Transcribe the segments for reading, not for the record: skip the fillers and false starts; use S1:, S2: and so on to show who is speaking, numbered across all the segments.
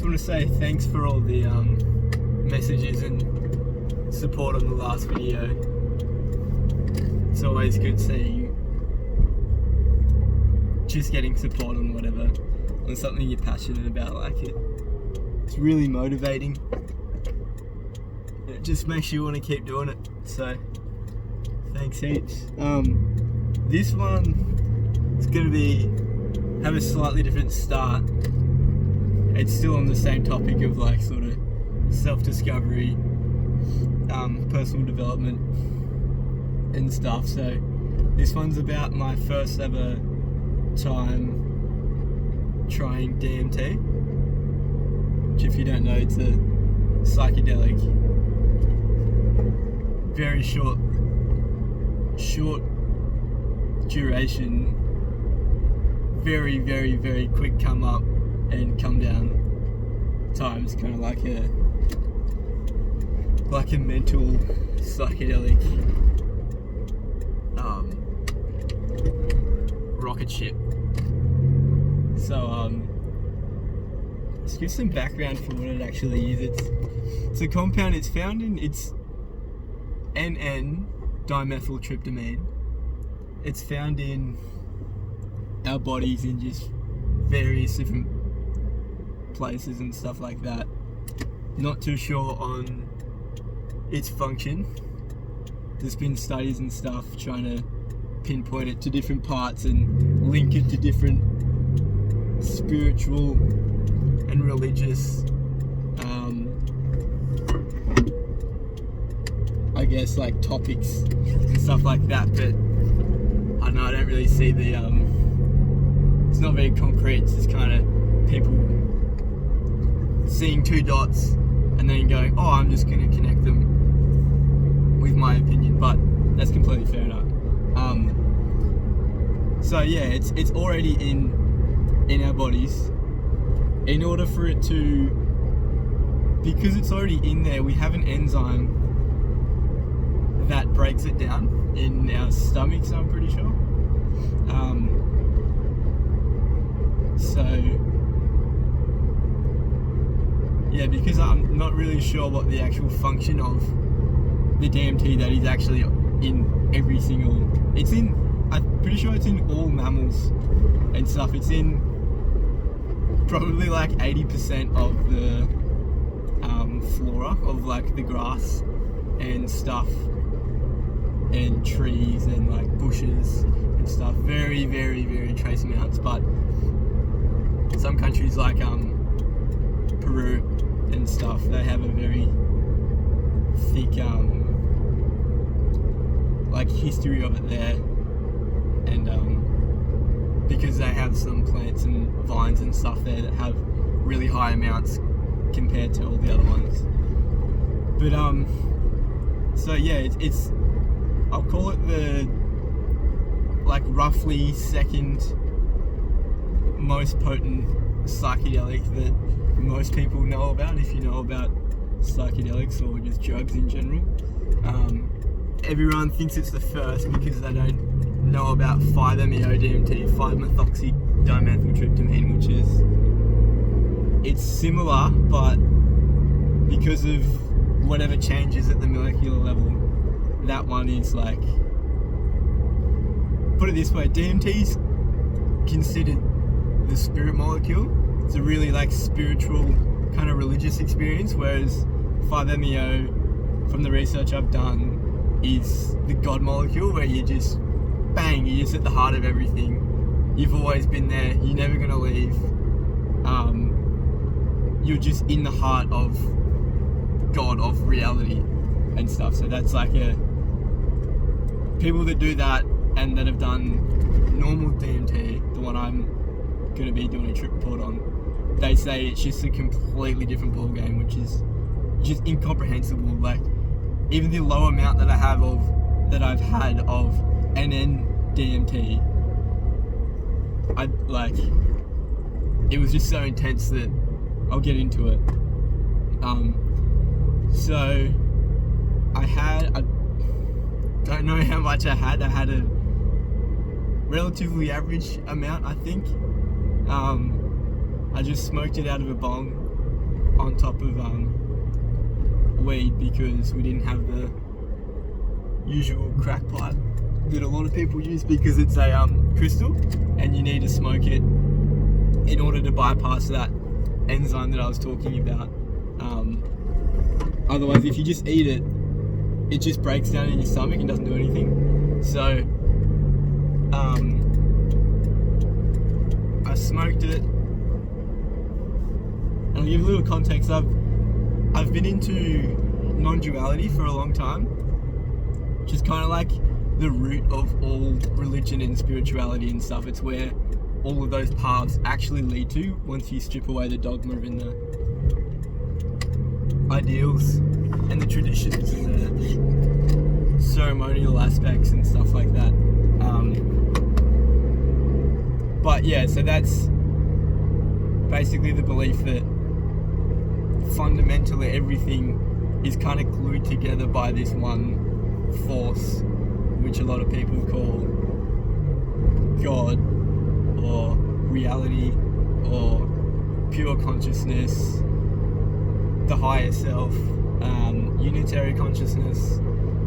S1: want to say thanks for all the messages and support on the last video. It's always good seeing just getting support on whatever, on something you're passionate about. Like it's really motivating. It just makes you want to keep doing it. So thanks heaps. This one is going to have a slightly different start. It's still on the same topic of like sort of self-discovery, personal development and stuff. So this one's about my first ever time trying DMT, which, if you don't know, it's a psychedelic, very short duration, very, very, very quick come up and come down times, kind of like a mental psychedelic rocket ship. So let's give some background for what it actually is. It's a compound. It's found in N,N-dimethyltryptamine. It's found in our bodies in just various different places and stuff like that. Not too sure on its function. There's been studies and stuff trying to pinpoint it to different parts and link it to different spiritual and religious I guess like topics and stuff like that, but I don't know, I don't really see the it's not very concrete. It's just kind of people seeing two dots and then going, oh, I'm just going to connect them with my opinion, but that's completely fair enough. So yeah, it's already in our bodies. In order for it to, because it's already in there, we have an enzyme that breaks it down in our stomachs, I'm pretty sure. So yeah, because I'm not really sure what the actual function of the DMT that is actually in every single, I'm pretty sure it's in all mammals and stuff. It's in probably like 80% of the flora of like the grass and stuff and trees and like bushes and stuff. Very, very, very trace amounts, but some countries like Peru and stuff, they have a very thick like history of it there, and because they have some plants and vines and stuff there that have really high amounts compared to all the other ones. But so yeah, it's I'll call it the like roughly second most potent psychedelic that most people know about, if you know about psychedelics or just drugs in general. Everyone thinks it's the first because they don't know about 5-MeO-DMT, 5-methoxydimethyltryptamine, which is, it's similar, but because of whatever changes at the molecular level, that one is like, put it this way, DMT's considered the spirit molecule. It's a really like spiritual kind of religious experience, whereas 5-MeO, from the research I've done, is the God molecule, where you just bang, you're just at the heart of everything. You've always been there, you're never gonna leave. You're just in the heart of God, of reality and stuff. So that's like people that do that and that have done normal DMT, the one I'm gonna be doing a trip report on, they say it's just a completely different ball game, which is just incomprehensible. Like, even the low amount that I've had of NN-DMT, it was just so intense that I'll get into it. So I don't know how much I had a relatively average amount, I think. I just smoked it out of a bong on top of weed, because we didn't have the usual crack pipe that a lot of people use, because it's a crystal and you need to smoke it in order to bypass that enzyme that I was talking about. Otherwise, if you just eat it, it just breaks down in your stomach and doesn't do anything. So I smoked it, and I'll give a little context. I've been into non-duality for a long time, which is kind of like the root of all religion and spirituality and stuff. It's where all of those paths actually lead to, once you strip away the dogma and the ideals and the traditions and the ceremonial aspects and stuff like that. But yeah, so that's basically the belief that fundamentally everything is kind of glued together by this one force, which a lot of people call God or reality or pure consciousness, the higher self, unitary consciousness,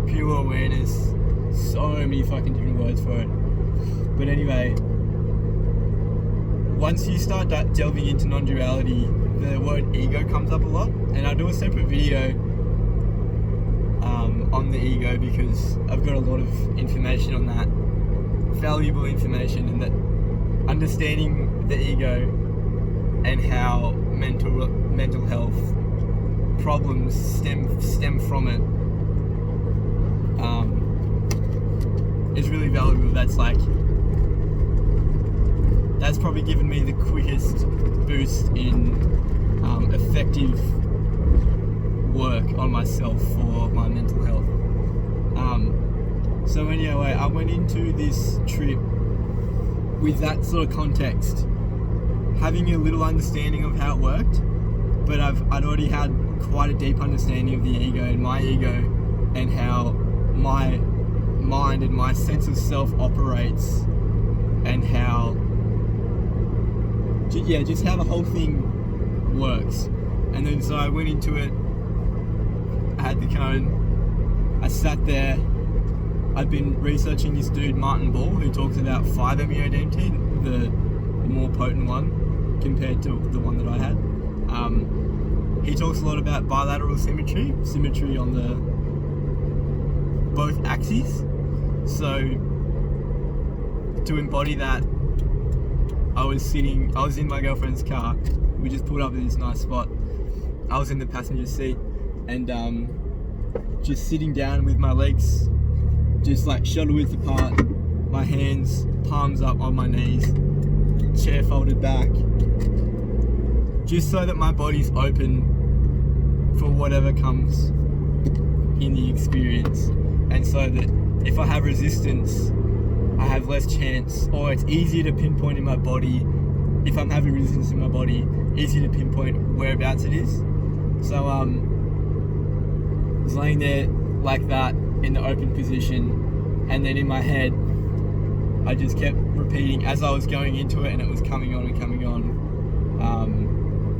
S1: pure awareness, so many fucking different words for it. But anyway, once you start delving into non-duality, the word ego comes up a lot, and I do a separate video on the ego, because I've got a lot of information on that, valuable information, and that understanding the ego and how mental health problems stem from it is really valuable. That's probably given me the quickest boost in effective work on myself for my mental health. So anyway, I went into this trip with that sort of context, having a little understanding of how it worked, but I'd already had quite a deep understanding of the ego and my ego, and how my mind and my sense of self operates, and how just how the whole thing works. And then so I went into it, I had the cone, I sat there. I've been researching this dude Martin Ball, who talks about 5-MeO-DMT, the more potent one compared to the one that I had. He talks a lot about bilateral symmetry on the both axes. So to embody that, I was in my girlfriend's car. We just pulled up at this nice spot. I was in the passenger seat, and just sitting down with my legs just like shoulder width apart, my hands palms up on my knees, chair folded back, just so that my body's open for whatever comes in the experience, and so that if I have resistance, I have less chance, or it's easier to pinpoint in my body. If I'm having resistance in my body, easier to pinpoint whereabouts it is. So I was laying there like that in the open position, and then in my head I just kept repeating as I was going into it, and it was coming on and coming on.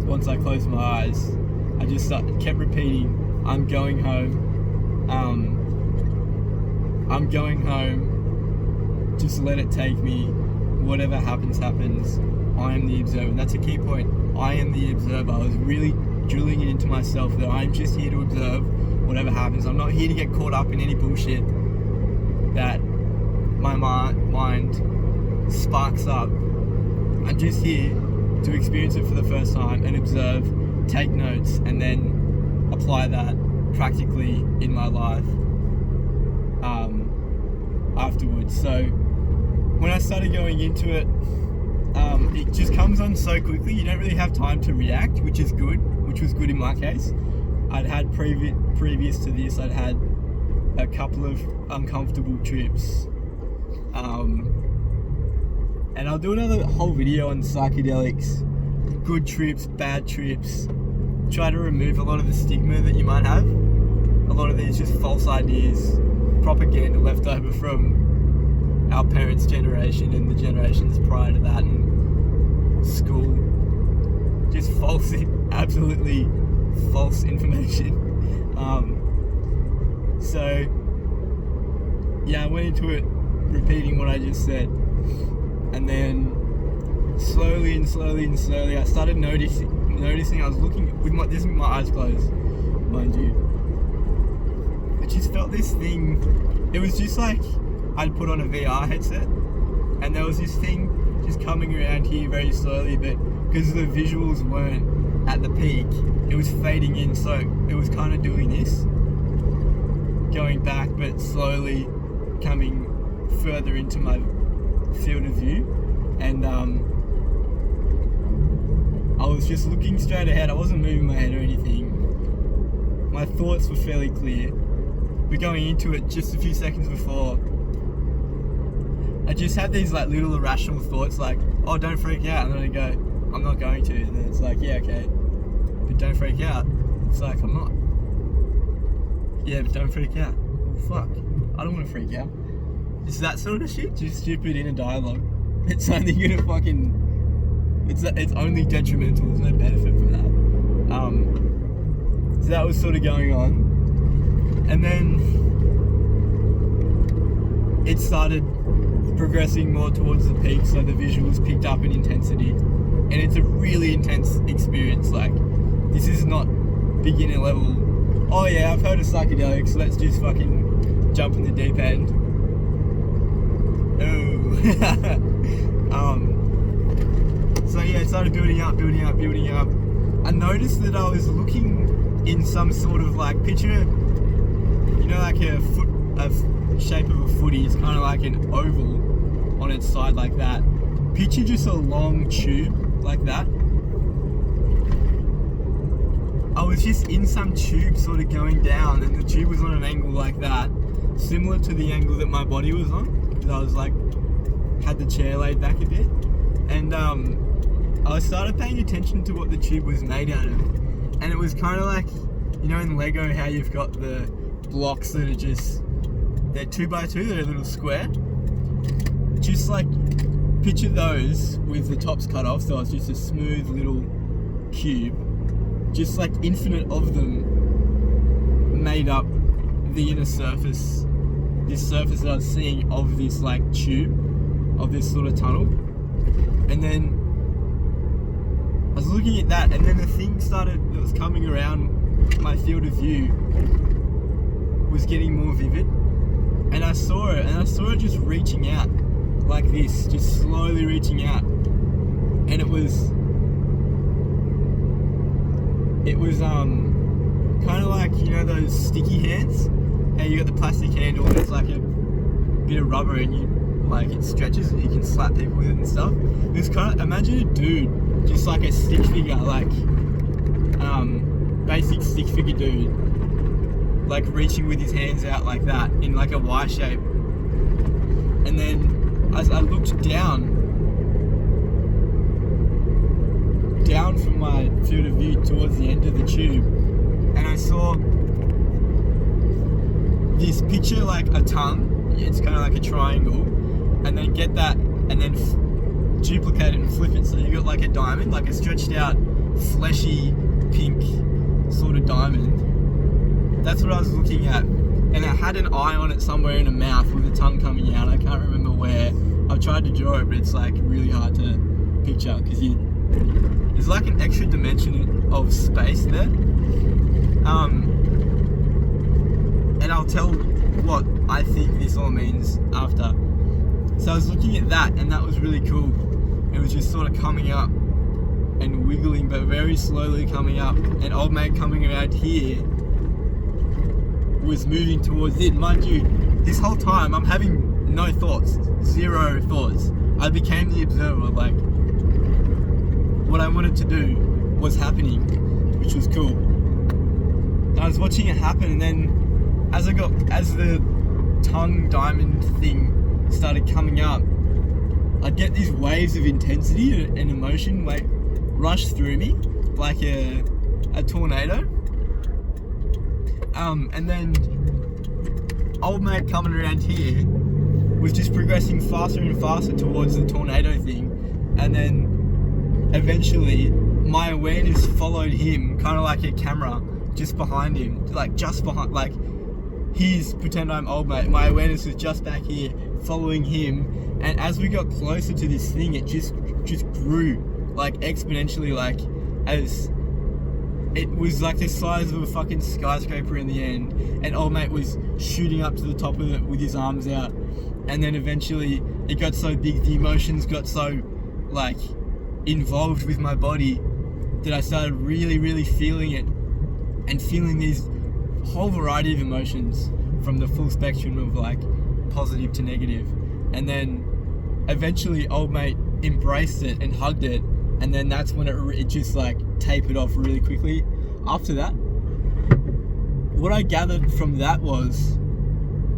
S1: Once I closed my eyes, I just kept repeating, I'm going home, I'm going home, just let it take me, whatever happens, happens, I am the observer. And that's a key point, I am the observer. I was really drilling it into myself that I'm just here to observe whatever happens. I'm not here to get caught up in any bullshit that my mind sparks up. I'm just here to experience it for the first time and observe, take notes, and then apply that practically in my life afterwards. So when I started going into it, it just comes on so quickly. You don't really have time to react, which was good in my case. I'd had previous to this, I'd had a couple of uncomfortable trips, and I'll do another whole video on psychedelics, good trips, bad trips, try to remove a lot of the stigma that you might have. A lot of these just false ideas, propaganda left over from our parents' generation and the generations prior to that, and school, just false absolutely false information. So yeah, I went into it repeating what I just said, and then slowly I started noticing I was looking with my eyes closed, mind you. I just felt this thing. It was just like I'd put on a VR headset, and there was this thing just coming around here very slowly, but because the visuals weren't at the peak, it was fading in, so it was kind of doing this, going back, but slowly coming further into my field of view. And I was just looking straight ahead. I wasn't moving my head or anything. My thoughts were fairly clear, but going into it just a few seconds before, I just had these like little irrational thoughts like, oh, don't freak out, and then I go, I'm not going to, and then it's like, yeah, okay, but don't freak out. It's like, I'm not. Yeah, but don't freak out. Well, fuck, I don't want to freak out. It's that sort of shit, just stupid inner dialogue. It's only gonna fucking, it's only detrimental, there's no benefit from that. So that was sort of going on, and then it started progressing more towards the peak, so the visuals picked up in intensity, and it's a really intense experience. Like, this is not beginner level, oh yeah, I've heard of psychedelics, let's just fucking jump in the deep end. Oh. So yeah, it started building up. I noticed that I was looking in some sort of like, picture, you know, like a shape of a footy. It's kind of like an oval on its side like that. Picture just a long tube like that. I was just in some tube sort of going down, and the tube was on an angle like that, similar to the angle that my body was on, because I was like, had the chair laid back a bit, and I started paying attention to what the tube was made out of, and it was kind of like, you know, in Lego how you've got the blocks that are just, they're 2x2, they're a little square, just like picture those with the tops cut off, so it's just a smooth little cube, just like infinite of them made up the inner surface, this surface that I was seeing of this like tube, of this sort of tunnel. And then I was looking at that, and then the thing that was coming around my field of view was getting more vivid, and I saw it just reaching out like this, just slowly reaching out, and it was kind of like, you know, those sticky hands, how you got the plastic handle and it's like a bit of rubber, and you like, it stretches and you can slap people with it and stuff. It was kind of, imagine a dude, just like a stick figure, like basic stick figure dude, like reaching with his hands out like that in like a Y shape. And then as I looked down from my field of view towards the end of the tube, and I saw this picture like a tongue. It's kind of like a triangle, and then get that, and then duplicate it and flip it, so you got like a diamond, like a stretched out, fleshy, pink sort of diamond. That's what I was looking at, and it had an eye on it somewhere in a mouth with a tongue coming out. I can't remember where. I've tried to draw it, but it's like really hard to picture, because there's like an extra dimension of space there. And I'll tell what I think this all means after. So I was looking at that, and that was really cool. It was just sort of coming up and wiggling, but very slowly coming up. And old mate coming around here was moving towards it. Mind you, this whole time I'm having no thoughts, zero thoughts. I became the observer, like what I wanted to do was happening, which was cool. And I was watching it happen, and then as the tongue diamond thing started coming up, I'd get these waves of intensity and emotion like rush through me like a tornado. And then old mate coming around here was just progressing faster and faster towards the tornado thing, and then eventually my awareness followed him, kind of like a camera, just behind him, like he's, pretend I'm old mate, my awareness was just back here, following him, and as we got closer to this thing, it just grew, like exponentially, like, as it was like the size of a fucking skyscraper in the end, and old mate was shooting up to the top of it with his arms out, and then eventually it got so big, the emotions got so, like, involved with my body, that I started really feeling it, and feeling these whole variety of emotions, from the full spectrum of, like, positive to negative. And then eventually old mate embraced it and hugged it, and then that's when it just, like, tapered off really quickly. After that, what I gathered from that was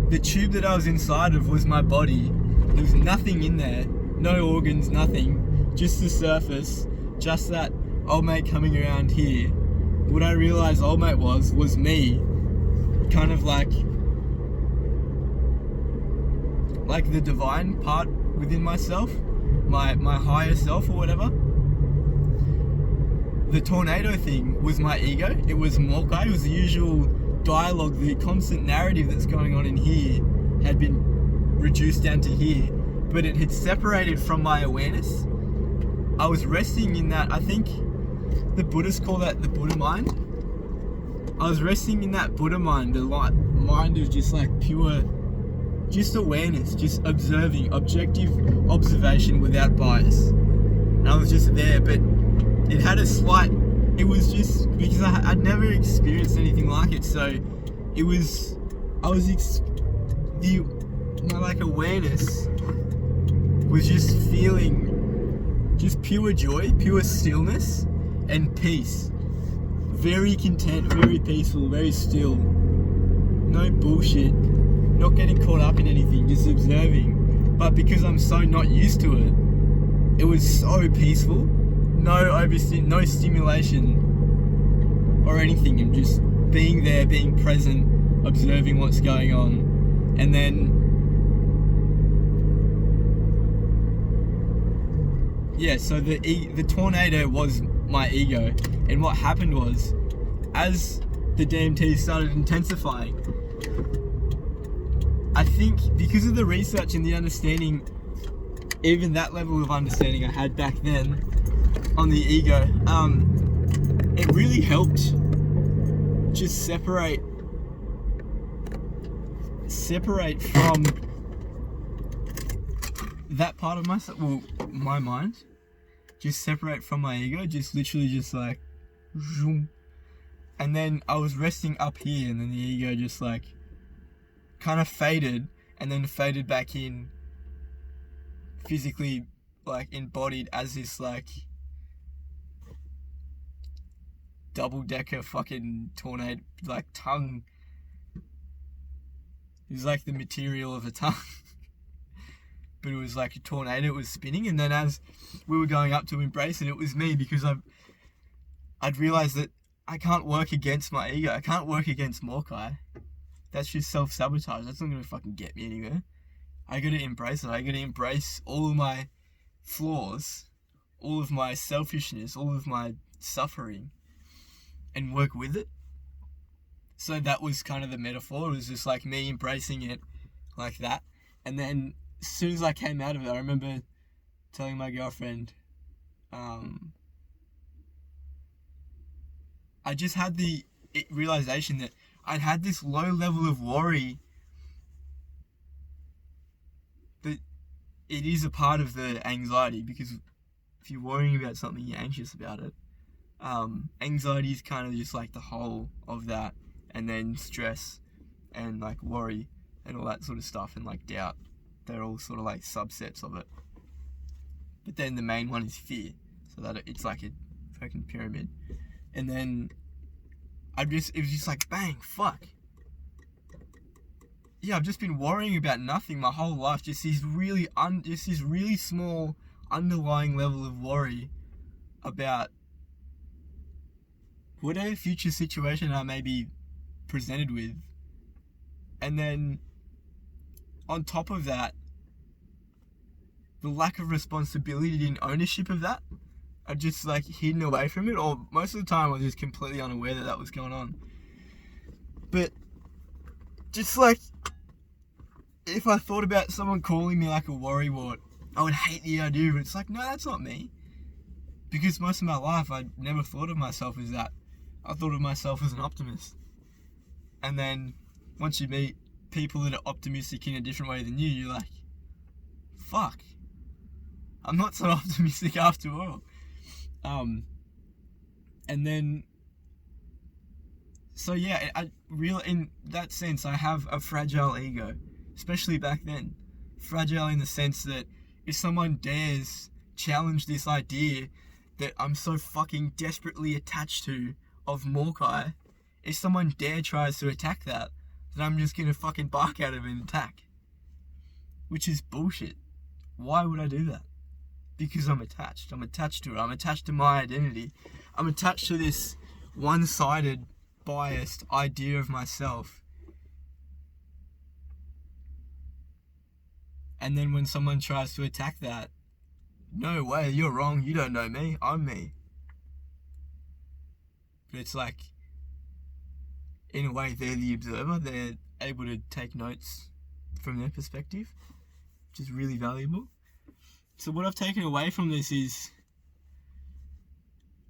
S1: the tube that I was inside of was my body. There was nothing in there, no organs, nothing, just the surface, just that old mate coming around here. What I realized old mate was me, kind of like the divine part within myself, my higher self or whatever. The tornado thing was my ego. It was Morkai. It was the usual dialogue, the constant narrative that's going on in here had been reduced down to here, but it had separated from my awareness. I was resting in that, I think the Buddhists call that the Buddha mind. I was resting in that Buddha mind, the mind of just like pure, just awareness, just observing, objective observation without bias. And I was just there, but it had a slight, it was just because I'd never experienced anything like it, so it was, my like awareness was just feeling just pure joy, pure stillness and peace. Very content, very peaceful, very still. No bullshit. Not getting caught up in anything, just observing. But because I'm so not used to it, it was so peaceful. No stimulation or anything. I'm just being there, being present, observing what's going on. And then, yeah, so the tornado was my ego. And what happened was, as the DMT started intensifying, I think because of the research and the understanding, even that level of understanding I had back then on the ego, it really helped just separate from that part of myself, well, my mind, just separate from my ego, just literally just like, zoom. And then I was resting up here, and then the ego just like kind of faded, and then faded back in, physically like embodied as this like double-decker fucking tornado, like tongue. It was like the material of a tongue. But it was like a tornado, it was spinning, and then as we were going up to embrace it, it was me, because I'd realised that I can't work against my ego, I can't work against Morkai. That's just self-sabotage, that's not gonna fucking get me anywhere. I gotta embrace it, I gotta embrace all of my flaws, all of my selfishness, all of my suffering, and work with it. So that was kind of the metaphor, it was just like me embracing it like that. And then as soon as I came out of it, I remember telling my girlfriend, I just had the realization that I'd had this low level of worry, but it is a part of the anxiety, because if you're worrying about something, you're anxious about it. Anxiety is kind of just like the whole of that, and then stress and like worry and all that sort of stuff, and like doubt. They're all sort of like subsets of it. But then the main one is fear, so that it's like a fucking pyramid. And then it was just like, bang, fuck. Yeah, I've just been worrying about nothing my whole life. Just this really small underlying level of worry about whatever future situation I may be presented with. And then on top of that, the lack of responsibility and ownership of that. I'd just like hidden away from it, or most of the time I was just completely unaware that was going on. But just like, if I thought about someone calling me like a worrywart, I would hate the idea, but it's like, no, that's not me. Because most of my life, I never thought of myself as that. I thought of myself as an optimist. And then, once you meet people that are optimistic in a different way than you, you're like, fuck, I'm not so optimistic after all. And then, so yeah, in that sense, I have a fragile ego, especially back then. Fragile in the sense that if someone dares challenge this idea that I'm so fucking desperately attached to of Morkai, if someone tries to attack that, then I'm just gonna fucking bark at him and attack. Which is bullshit. Why would I do that? Because I'm attached. I'm attached to it. I'm attached to my identity. I'm attached to this one-sided, biased idea of myself. And then when someone tries to attack that, no way, you're wrong, you don't know me, I'm me. But it's like, in a way, they're the observer, they're able to take notes from their perspective, which is really valuable. So what I've taken away from this is,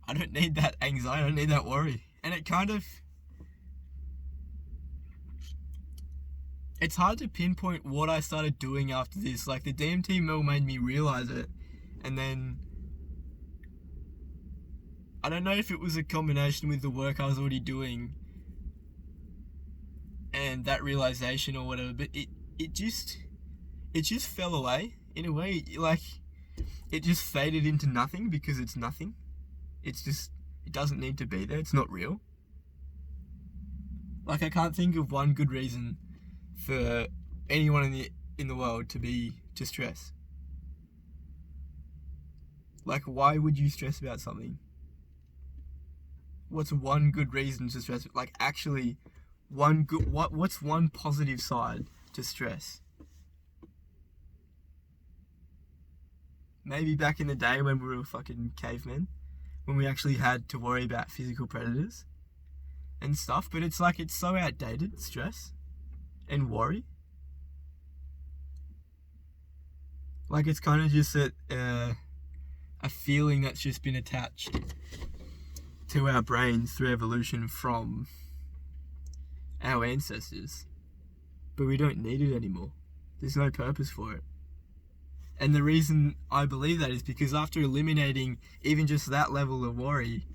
S1: I don't need that anxiety, I don't need that worry. And it kind of, it's hard to pinpoint what I started doing after this. Like, the DMT mill made me realize it. And then, I don't know if it was a combination with the work I was already doing and that realization or whatever, but it just fell away in a way. Like, it just faded into nothing because it's nothing. It's just, it doesn't need to be there. It's not real. Like, I can't think of one good reason for anyone in the world to stress. Like, why would you stress about something? What's one good reason to stress? Like, actually, what's one positive side to stress? Maybe back in the day when we were fucking cavemen, when we actually had to worry about physical predators and stuff, but it's like, it's so outdated, stress and worry. Like, it's kind of just a feeling that's just been attached to our brains through evolution from our ancestors. But we don't need it anymore. There's no purpose for it. And the reason I believe that is because after eliminating even just that level of worry,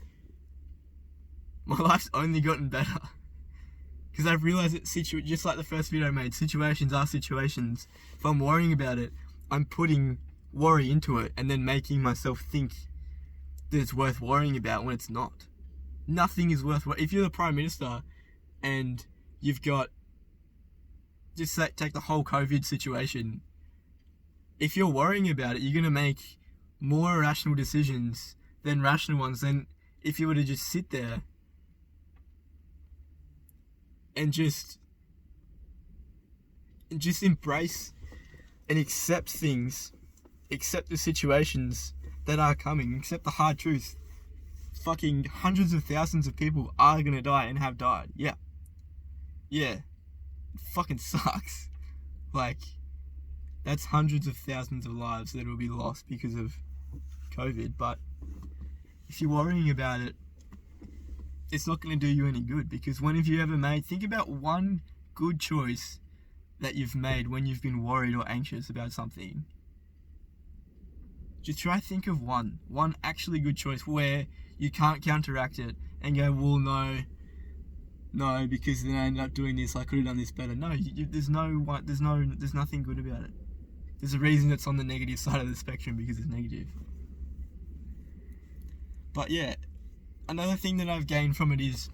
S1: my life's only gotten better. Because I've realised that, just like the first video I made, situations are situations. If I'm worrying about it, I'm putting worry into it and then making myself think that it's worth worrying about when it's not. Nothing is worth worrying. If you're the Prime Minister and you've got, just take the whole COVID situation, if you're worrying about it, you're going to make more irrational decisions than rational ones than if you were to just sit there and just embrace and accept things, accept the situations that are coming, accept the hard truth. Fucking hundreds of thousands of people are gonna die and have died. Yeah. It fucking sucks. Like, that's hundreds of thousands of lives that will be lost because of COVID, but if you're worrying about it, it's not going to do you any good, because when have you ever think about one good choice that you've made when you've been worried or anxious about something. Just try think of one actually good choice where you can't counteract it and go, well, no, because then I ended up doing this, I could have done this better. No, there's nothing good about it. There's a reason it's on the negative side of the spectrum, because it's negative. But yeah, another thing that I've gained from it is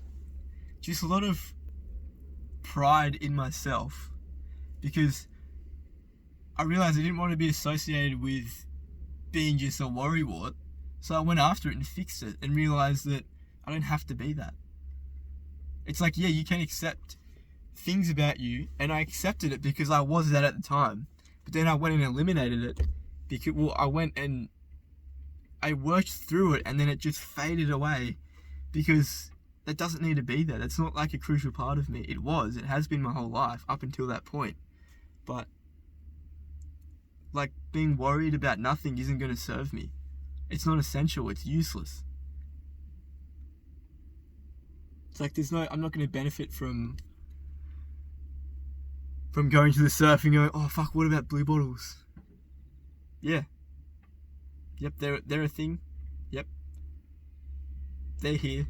S1: just a lot of pride in myself, because I realized I didn't want to be associated with being just a worrywart, so I went after it and fixed it and realized that I don't have to be that. It's like, yeah, you can accept things about you, and I accepted it because I was that at the time, but then I went and eliminated it because, well, I went and I worked through it and then it just faded away because that doesn't need to be there. That's not like a crucial part of me. It has been my whole life up until that point. But like being worried about nothing isn't going to serve me. It's not essential. It's useless. It's like I'm not going to benefit from going to the surf and going, oh fuck, what about blue bottles? Yeah. Yep, they're a thing. Yep. They're here.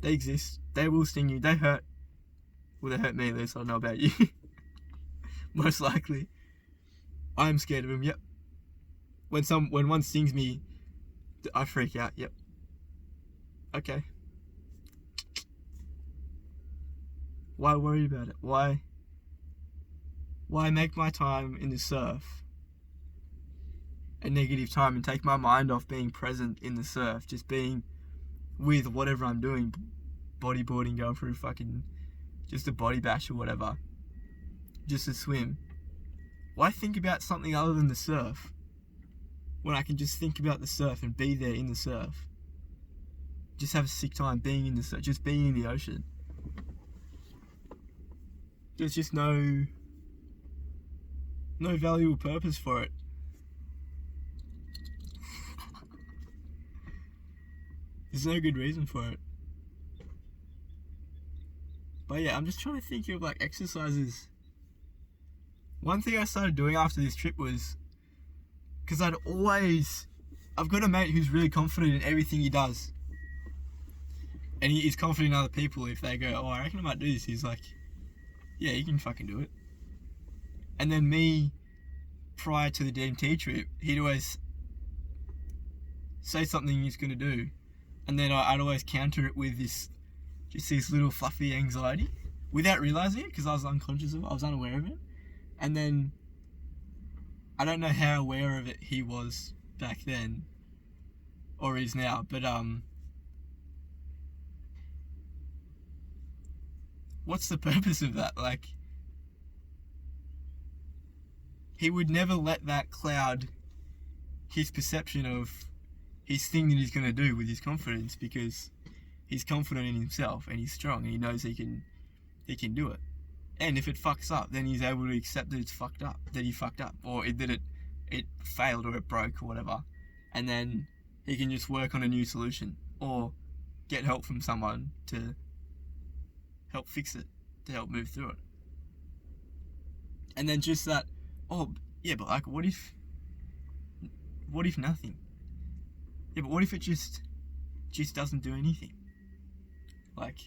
S1: They exist. They will sting you. They hurt. Well, they hurt me, at least I don't know about you. Most likely. I'm scared of them, yep. When one stings me, I freak out, yep. Okay. Why worry about it? Why make my time in the surf a negative time and take my mind off being present in the surf, just being with whatever I'm doing, bodyboarding, going through fucking just a body bash or whatever, just to swim. Why think about something other than the surf when I can just think about the surf and be there in the surf? Just have a sick time being in the surf, just being in the ocean. There's just no valuable purpose for it. There's no good reason for it. But yeah, I'm just trying to think of like exercises. One thing I started doing after this trip was, because I've got a mate who's really confident in everything he does. And he is confident in other people. If they go, oh, I reckon I might do this, he's like, yeah, you can fucking do it. And then me, prior to the DMT trip, he'd always say something he's going to do. And then I'd always counter it with this little fluffy anxiety without realizing it, because I was unconscious of it. I was unaware of it. And then I don't know how aware of it he was back then or is now, but what's the purpose of that? Like, he would never let that cloud his perception of his thing that he's going to do with his confidence, because he's confident in himself and he's strong and he knows he can do it. And if it fucks up, then he's able to accept that it's fucked up, that he fucked up, or that it failed or it broke or whatever. And then he can just work on a new solution or get help from someone to help fix it, to help move through it. And then just that, oh, yeah, but like, what if nothing? Yeah, but what if it just doesn't do anything? Like,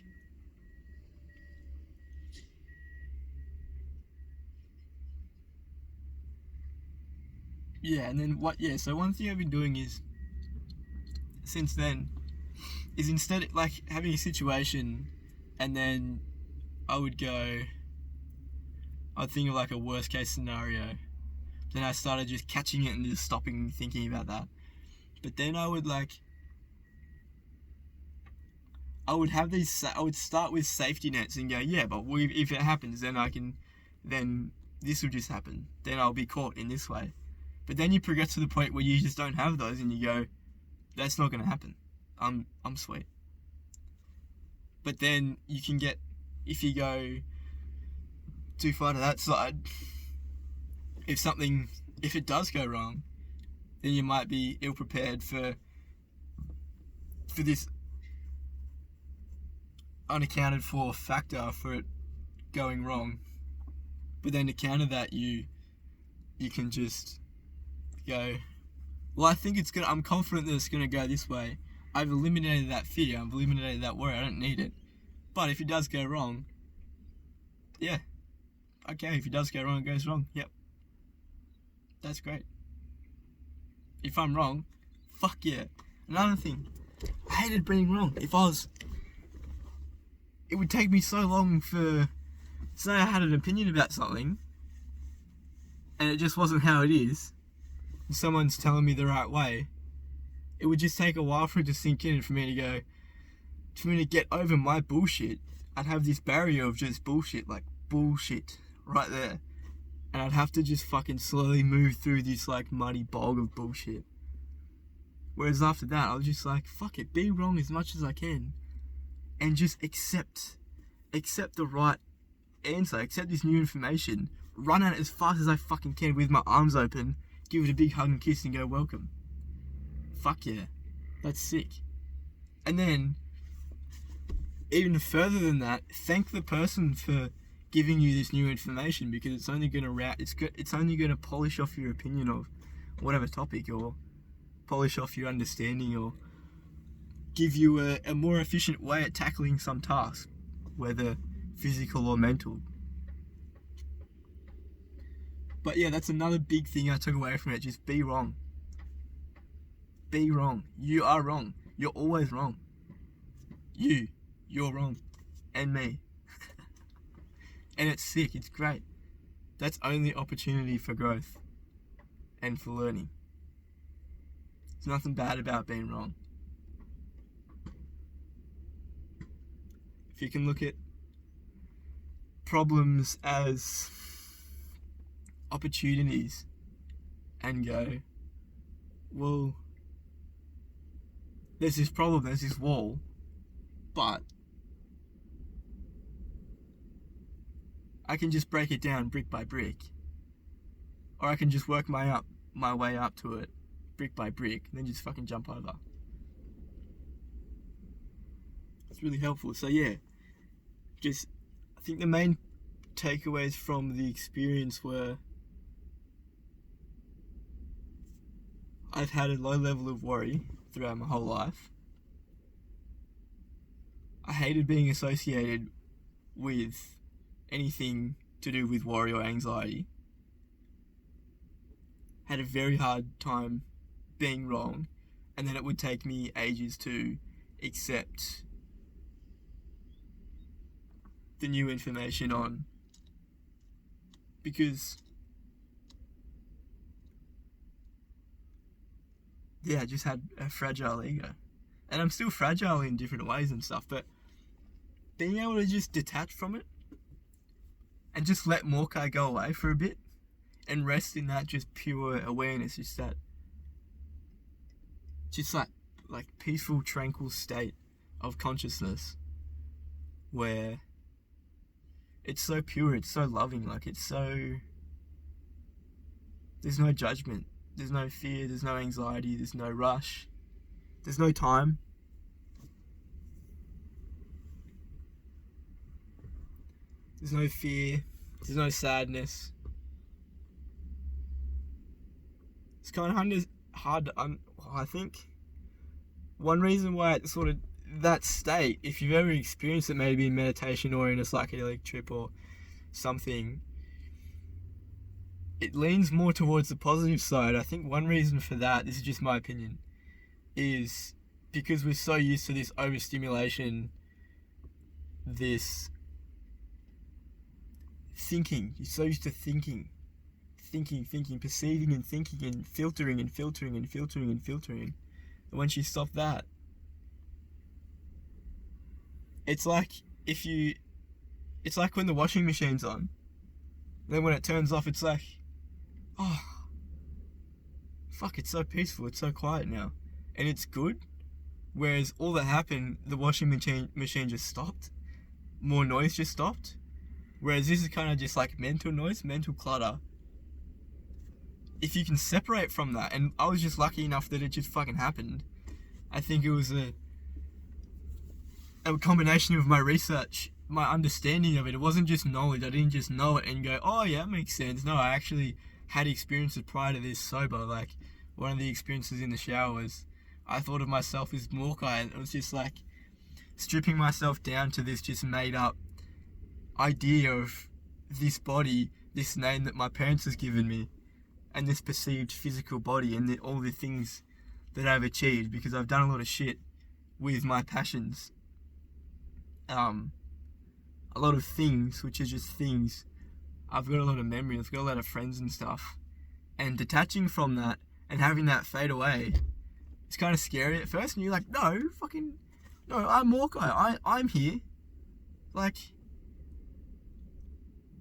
S1: yeah, and then so one thing I've been doing is, since then, is instead, like, having a situation, and then I'd think of like a worst case scenario. Then I started just catching it and just stopping and thinking about that. But then I would start with safety nets and go, yeah, but if it happens, then this will just happen. Then I'll be caught in this way. But then you progress to the point where you just don't have those and you go, that's not going to happen. I'm sweet. But then you can get, if you go too far to that side, if it does go wrong, then you might be ill-prepared for this unaccounted for factor for it going wrong. But then to counter that, you can just go, well, I think I'm confident that it's going to go this way. I've eliminated that fear, I've eliminated that worry, I don't need it. But if it does go wrong, yeah, okay, if it does go wrong, it goes wrong, yep. That's great. If I'm wrong, fuck yeah. Another thing, I hated being wrong. It would take me so long say I had an opinion about something, and it just wasn't how it is, and someone's telling me the right way, it would just take a while for it to sink in and for me to get over my bullshit. I'd have this barrier of just bullshit, like bullshit, right there. And I'd have to just fucking slowly move through this like muddy bog of bullshit. Whereas after that, I was just like, fuck it, be wrong as much as I can, and just accept the right answer, accept this new information, run at it as fast as I fucking can with my arms open, give it a big hug and kiss and go, welcome. Fuck yeah. That's sick. And then, even further than that, thank the person for giving you this new information, because it's only going to polish off your opinion of whatever topic, or polish off your understanding, or give you a more efficient way at tackling some task, whether physical or mental. But yeah, that's another big thing I took away from it. Just be wrong. Be wrong. You are wrong. You're always wrong. You're wrong. And me. And it's sick. It's great. That's only opportunity for growth and for learning. There's nothing bad about being wrong. If you can look at problems as opportunities and go, well, there's this problem, there's this wall, but I can just break it down brick by brick, or I can just work my way up to it brick by brick, and then just fucking jump over. It's really helpful. So yeah, just, I think the main takeaways from the experience were, I've had a low level of worry throughout my whole life. I hated being associated with anything to do with worry or anxiety. Had a very hard time being wrong, and then it would take me ages to accept the new information on, because yeah, I just had a fragile ego, and I'm still fragile in different ways and stuff, but being able to just detach from it and just let Morkai go away for a bit and rest in that just pure awareness, just that like peaceful, tranquil state of consciousness where it's so pure, it's so loving, like it's so, there's no judgment, there's no fear, there's no anxiety, there's no rush, there's no time. There's no fear, there's no sadness. It's kind of hard to, I think one reason why it's sort of that state, if you've ever experienced it, maybe in meditation or in a psychedelic trip or something, it leans more towards the positive side. I think one reason for that, this is just my opinion, is because we're so used to this overstimulation, this thinking. You're so used to thinking, perceiving and thinking and filtering. And once you stop that, it's like it's like when the washing machine's on, then when it turns off, it's like, oh, fuck, it's so peaceful, it's so quiet now, and it's good. Whereas all that happened, the washing machine just stopped, more noise just stopped. Whereas this is kind of just like mental noise, mental clutter. If you can separate from that, and I was just lucky enough that it just fucking happened. I think it was a combination of my research, my understanding of it. It wasn't just knowledge. I didn't just know it and go, oh yeah, that makes sense. No, I actually had experiences prior to this sober. Like, one of the experiences in the shower was, I thought of myself as Morkai, and it was just like stripping myself down to this just made up idea of this body, this name that my parents has given me, and this perceived physical body, and all the things that I've achieved, because I've done a lot of shit with my passions. A lot of things, which are just things. I've got a lot of memory, I've got a lot of friends and stuff, and detaching from that and having that fade away, it's kind of scary at first, and you're like, no, I'm Morkai, I'm here, like,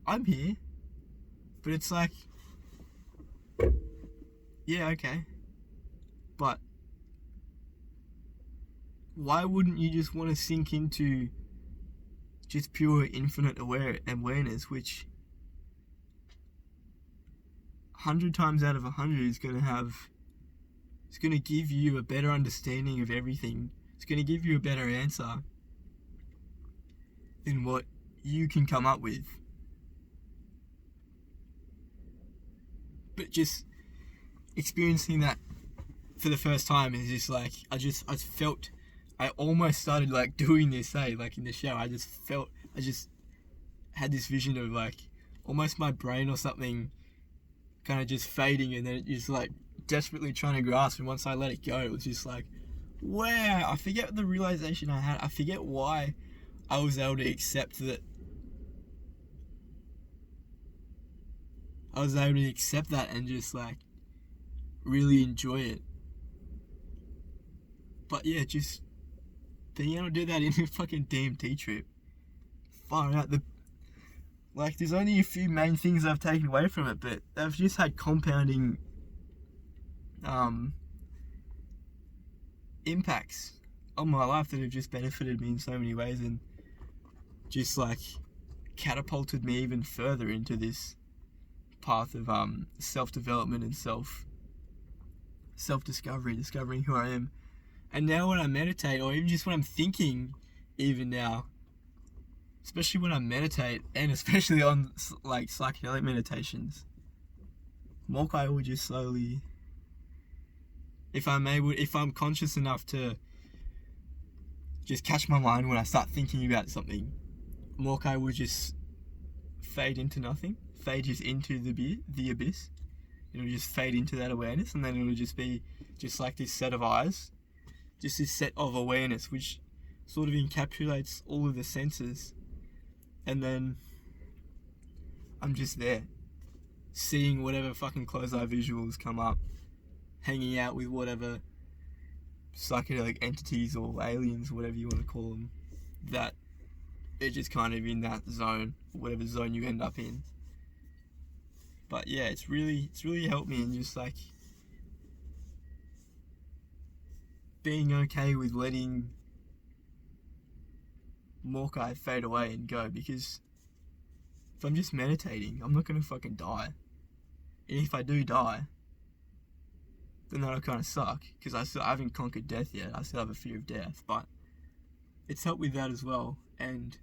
S1: I'm here. But it's like, yeah, okay, but why wouldn't you just want to sink into just pure infinite awareness, which 100 times out of 100 is going to give you a better understanding of everything. It's going to give you a better answer than what you can come up with. But just experiencing that for the first time is just like, I almost started like doing this, like in the shower. I just had this vision of like almost my brain or something kind of just fading, and then it just like desperately trying to grasp, and once I let it go, it was just like, wow. I forget the realization I had. I forget why I was able to accept that. I was able to accept that and just like really enjoy it. But yeah, just being able to do that in a fucking DMT trip, far out. There's only a few main things I've taken away from it, but they've just had compounding impacts on my life that have just benefited me in so many ways, and just like catapulted me even further into this path of self-development and self-discovery, discovering who I am. And now when I meditate, or even just when I'm thinking, even now, especially when I meditate, and especially on like psychedelic meditations, Mokai will just slowly, if I'm conscious enough to just catch my mind when I start thinking about something, Mokai will just fade into nothing, fade just into the abyss. It'll just fade into that awareness, and then it'll just be just like this set of eyes, just this set of awareness, which sort of encapsulates all of the senses. And then I'm just there, seeing whatever fucking close-eye visuals come up, hanging out with whatever psychedelic entities or aliens, whatever you want to call them, that they're just kind of in that zone, whatever zone you end up in. But yeah, it's really helped me in just like being okay with letting Morkai fade away and go, because if I'm just meditating, I'm not going to fucking die. And if I do die, then that'll kind of suck, because I haven't conquered death yet. I still have a fear of death, but it's helped with that as well. And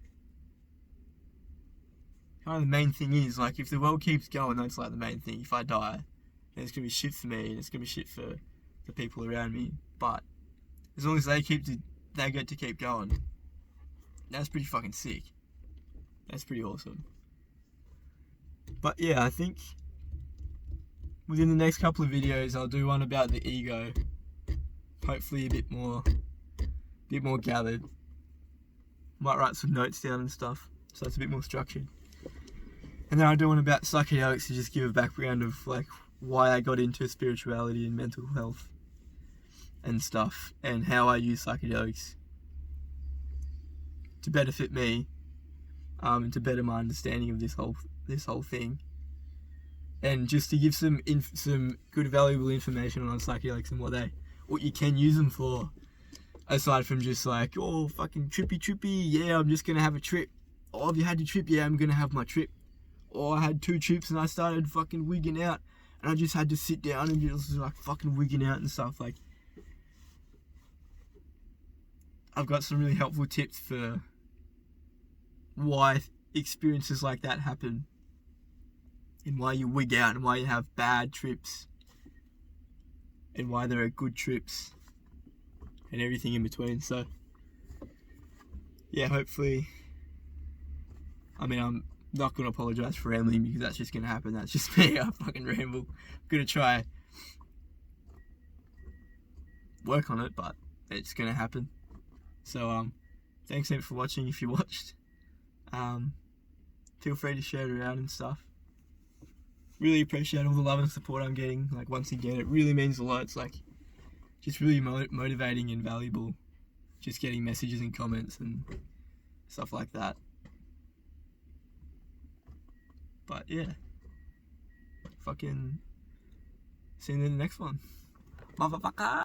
S1: kind of the main thing is, like, if the world keeps going, that's like the main thing. If I die, then it's going to be shit for me, and it's going to be shit for the people around me. But as long as they get to keep going, that's pretty fucking sick. That's pretty awesome. But yeah, I think within the next couple of videos, I'll do one about the ego. Hopefully a bit more gathered. Might write some notes down and stuff, so it's a bit more structured. And then I'll do one about psychedelics to just give a background of like why I got into spirituality and mental health and stuff, and how I use psychedelics to benefit me, and to better my understanding of this whole thing, and just to give some good valuable information on psychedelics and what you can use them for, aside from just like, oh, fucking trippy, yeah, I'm just gonna have a trip. Oh, have you had your trip? Yeah, I'm gonna have my trip. Or I had 2 trips and I started fucking wigging out, and I just had to sit down and just like fucking wigging out and stuff. Like, I've got some really helpful tips for why experiences like that happen, and why you wig out, and why you have bad trips, and why there are good trips, and everything in between. So yeah, hopefully, I mean, I'm not going to apologise for rambling, because that's just going to happen. That's just me. I fucking ramble. I'm going to try work on it, but it's going to happen. So thanks for watching, if you watched. Feel free to share it around and stuff. Really appreciate all the love and support I'm getting. Like, once again, it really means a lot. It's like just really motivating and valuable, just getting messages and comments and stuff like that. But yeah, fucking see you in the next one, motherfucker.